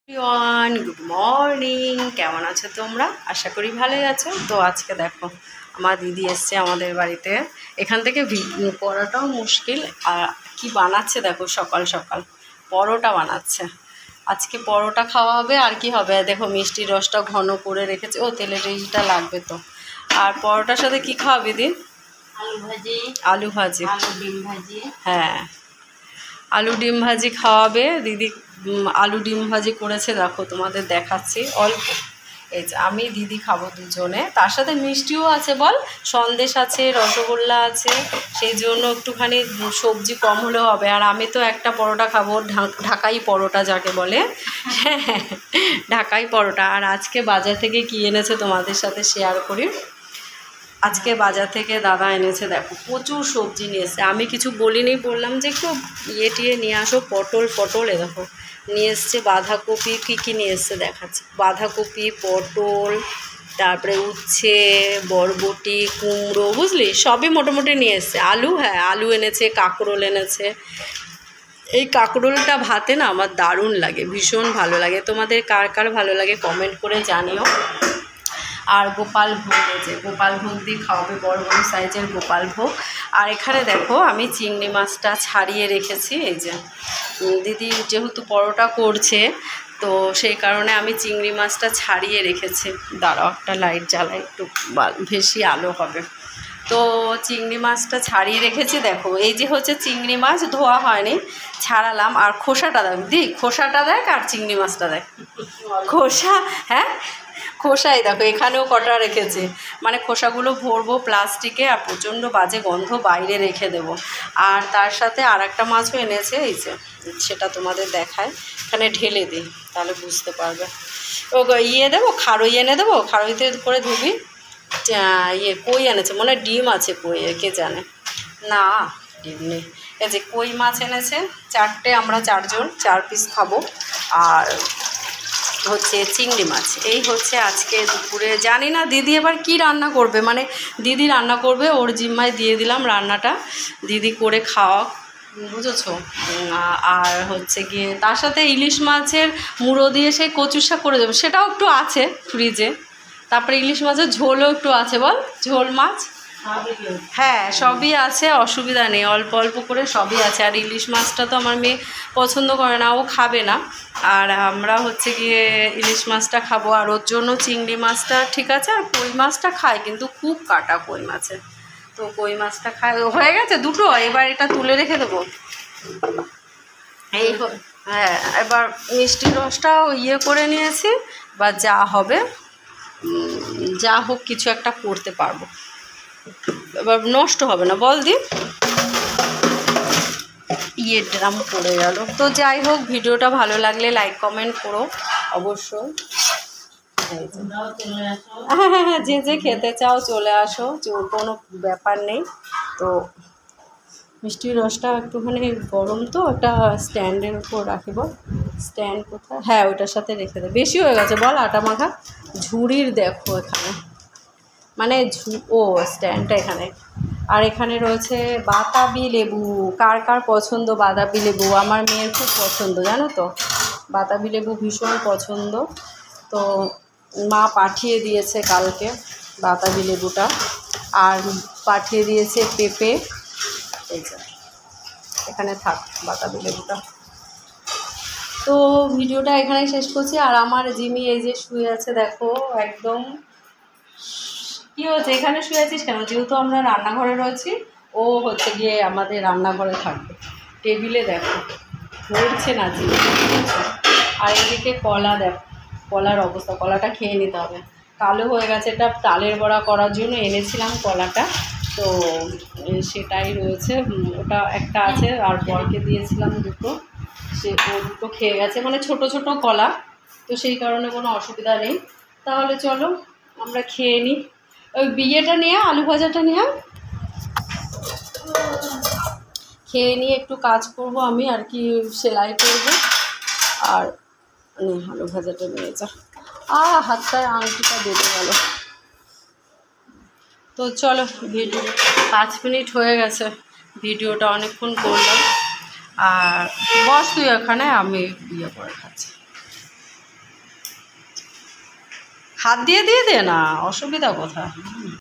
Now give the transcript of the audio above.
Everyone, good morning. কেমন আছো তোমরা? আশা করি ভালোই আছো। তো আজকে দেখো আমার দিদি এসছে আমাদের বাড়িতে। এখান থেকে পড়াটাও মুশকিল। আর কি বানাচ্ছে দেখো, সকাল সকাল পরোটা বানাচ্ছে। আজকে পরোটা খাওয়া হবে। আর কি হবে দেখো, মিষ্টির রসটা ঘন করে রেখেছে। ও তেলের এইটা লাগবে তো। আর পরোটার সাথে কি খাওয়াবে দিদি? আলু ভাজি, আলু ভাজি। আলু ডিম ভাজি। হ্যাঁ, আলু ডিম ভাজি খাওয়াবে দিদি। আলু ডিম ভাজি করেছে দেখো, তোমাদের দেখাচ্ছি অল্প। এই যে আমি দিদি খাবো দুজনে, তার সাথে মিষ্টিও আছে বল, সন্দেশ আছে, রসগোল্লা আছে। সেই জন্য একটুখানি সবজি কম হলেও হবে। আর আমি তো একটা পরোটা খাবো, ঢাকাই পরোটা যাকে বলে। হ্যাঁ, ঢাকাই পরোটা। আর আজকে বাজার থেকে কী এনেছে তোমাদের সাথে শেয়ার করি। আজকে বাজার থেকে দাদা এনেছে দেখো, প্রচুর সবজি নিয়ে এসছে। আমি কিছু বলিনি, বললাম যে একটু টিয়ে নিয়ে আসো। পটল এ দেখো নিয়ে এসছে, বাঁধাকপি। কী নিয়ে এসছে দেখাচ্ছে। বাঁধাকপি, পটল, তারপরে উচ্ছে, বরবটি, কুমড়ো, বুঝলি, সবই মোটামুটি নিয়ে এসছে। আলু, হ্যাঁ আলু এনেছে, কাঁকরোল এনেছে। এই কাঁকরোলটা ভাতে না আমার দারুণ লাগে, ভীষণ ভালো লাগে। তোমাদের কার কার ভালো লাগে কমেন্ট করে জানিও। আর গোপাল ভোগ, যে গোপাল ভোগ দিয়ে খাওয়াবে, বড় বড় সাইজের গোপাল ভোগ। আর এখানে দেখো আমি চিংড়ি মাছটা ছাড়িয়ে রেখেছি। এই যে দিদি যেহেতু পরোটা করছে, তো সেই কারণে আমি চিংড়ি মাছটা ছাড়িয়ে রেখেছি। দাঁড়াও একটা লাইট জ্বালাই, একটু বেশি আলো হবে। তো চিংড়ি মাছটা ছাড়িয়ে রেখেছি দেখো। এই যে হচ্ছে চিংড়ি মাছ, ধোয়া হয়নি, ছাড়ালাম। আর খোসাটা দেখ দি, খোসাটা দেখ, আর চিংড়ি মাছটা দেখ খোসা। হ্যাঁ, খোসাই দেখো, এখানেও কটা রেখেছি। মানে খোসাগুলো ভরবো প্লাস্টিকে, আর প্রচণ্ড বাজে গন্ধ, বাইরে রেখে দেব। আর তার সাথে আর একটা মাছও এনেছে, এই যে সেটা তোমাদের দেখায়। এখানে ঢেলে দিই, তাহলে বুঝতে পারবে। ও দেবো, খারই এনে দেবো, খারইতে করে ধুবি। কই এনেছে মনে হয়, ডিম আছে কই, কে জানে। না, ডিম নেই। এই যে কই মাছ এনেছে চারটে, আমরা চারজন, 4 পিস খাবো। আর হচ্ছে চিংড়ি মাছ। এই হচ্ছে আজকে দুপুরে। জানি না দিদি এবার কি রান্না করবে, মানে দিদি রান্না করবে, ওর জিম্মায় দিয়ে দিলাম রান্নাটা, দিদি করে খাওয়া, বুঝেছো। আর হচ্ছে গিয়ে তার সাথে ইলিশ মাছের মুড়ো দিয়ে সেই কচু শাক করে দেবে, সেটাও একটু আছে ফ্রিজে। তারপরে ইলিশ মাছের ঝোলও একটু আছে বল, ঝোল মাছ। হ্যাঁ সবই আছে, অসুবিধা নেই, অল্প অল্প করে সবই আছে। আর ইলিশ মাছটা তো আমার মেয়ে পছন্দ করে না, ও খাবে না। আর আমরা হচ্ছে গিয়ে ইলিশ মাছটা খাবো, আর ওর জন্য চিংড়ি মাছটা ঠিক আছে। আর কই মাছটা খায়, কিন্তু খুব কাটা কই মাছে, তো কই মাছটা খায়। হয়ে গেছে দুটো, এবার এটা তুলে রেখে দেবো। এই হ্যাঁ, এবার মিষ্টির রসটাও করে নিয়েছি, বা যা হবে, যা হোক কিছু একটা করতে পারবো, এবার নষ্ট হবে না বল দি। ড্রাম পড়ে গেল। তো যাই হোক, ভিডিওটা ভালো লাগলে লাইক কমেন্ট করো অবশ্যই। হ্যাঁ, যে যে খেতে চাও চলে আসো, কোনো ব্যাপার নেই। তো মিষ্টির রসটা একটুখানি গরম, তো একটা স্ট্যান্ডের উপর রাখিব। স্ট্যান্ড কোথায়? হ্যাঁ, ওইটার সাথে রেখে দে। বেশি হয়ে গেছে বল আটা মাখা। ঝুড়ির দেখো এখানে, মানে ও স্ট্যান্ডটা এখানে। আর এখানে রয়েছে বাতাবি লেবু। কার কার পছন্দ বাতাবি লেবু? আমার মেয়ের খুব পছন্দ, জানো তো, বাতাবি লেবু ভীষণ পছন্দ। তো মা পাঠিয়ে দিয়েছে কালকে বাতাবি লেবুটা। আর পাঠিয়ে দিয়েছে পেঁপে। এই যে এখানে থাক বাতাবি লেবুটা। তো ভিডিওটা এখানেই শেষ করছি। আর আমার জিমি এই যে শুয়ে আছে দেখো, একদম। কী হচ্ছে, এখানে শুয়ে আছিস কেন? যেহেতু আমরা রান্নাঘরে রয়েছি, ও হচ্ছে গিয়ে আমাদের রান্নাঘরে থাকবে। টেবিলে দেখো ধরছে না জিমি। আর এদিকে কলা দেখো, কলার অবস্থা, কলাটা খেয়ে নিতে হবে। কালো হয়ে গেছে। এটা তালের বড়া করার জন্য এনেছিলাম কলাটা, তো সেটাই রয়েছে। ওটা একটা আছে, আর বরকে দিয়েছিলাম দুটো, সে ও দুটো খেয়ে গেছে। মানে ছোট ছোট কলা, তো সেই কারণে কোনো অসুবিধা নেই। তাহলে চলো আমরা খেয়ে নিই। ওই বিয়েটা নিয়ে, আলু ভাজাটা নিয়ে খেয়ে নিয়ে একটু কাজ করব আমি, আর কি সেলাই করব। আর আলু ভাজাটা নিয়ে যা। হাতটায় আংটিটা বেঁধে গেল। তো চলো, ভিডিও 5 মিনিট হয়ে গেছে, ভিডিওটা অনেকক্ষণ করলাম। আর বস তুই এখানে, আমি বিয়ে করে খাচ্ছি। হাত দিয়ে দিয়ে দে না, অসুবিধা কোথায়।